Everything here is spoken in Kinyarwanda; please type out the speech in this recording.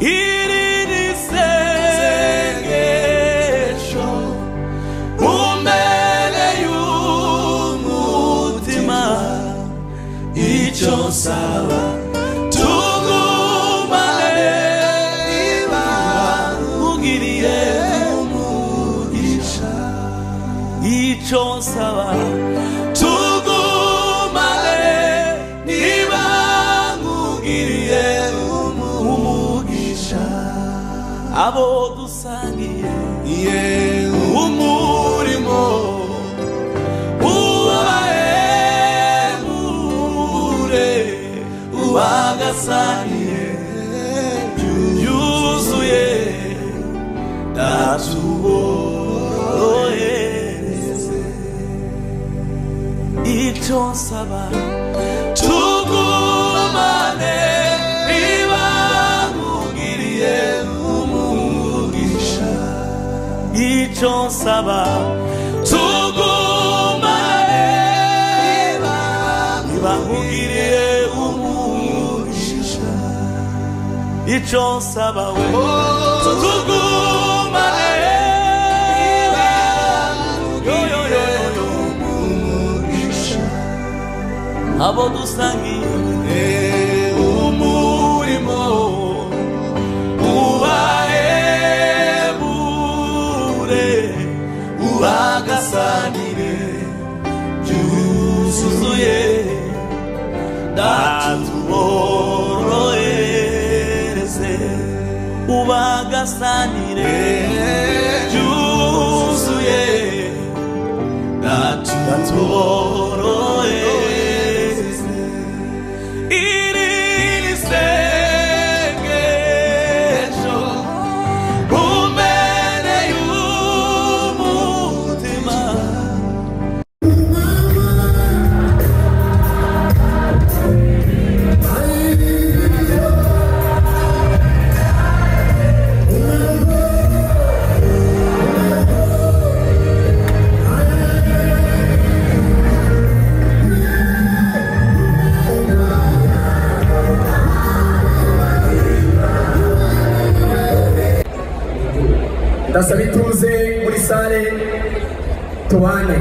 iri ni isengesho umbere y'umutima icyo nsaba tugumane niba ugiriye umugisha icyo nsaba tugumane niba ugiriye umugisha abo dusangiye umurimo ubagasangiye yuzuye ndatubohereze icyo nsaba tugumane niba ugiriye umugisha icyo nsaba tugumane niba ugiriye umugisha icyo nsaba we tugumane abo dusangiye umurimo ubahebure ubagasanire byuzuye ndatubohereze ubagasanire byuzuye ndatubohereze ndasaba ituze muri sale tubane.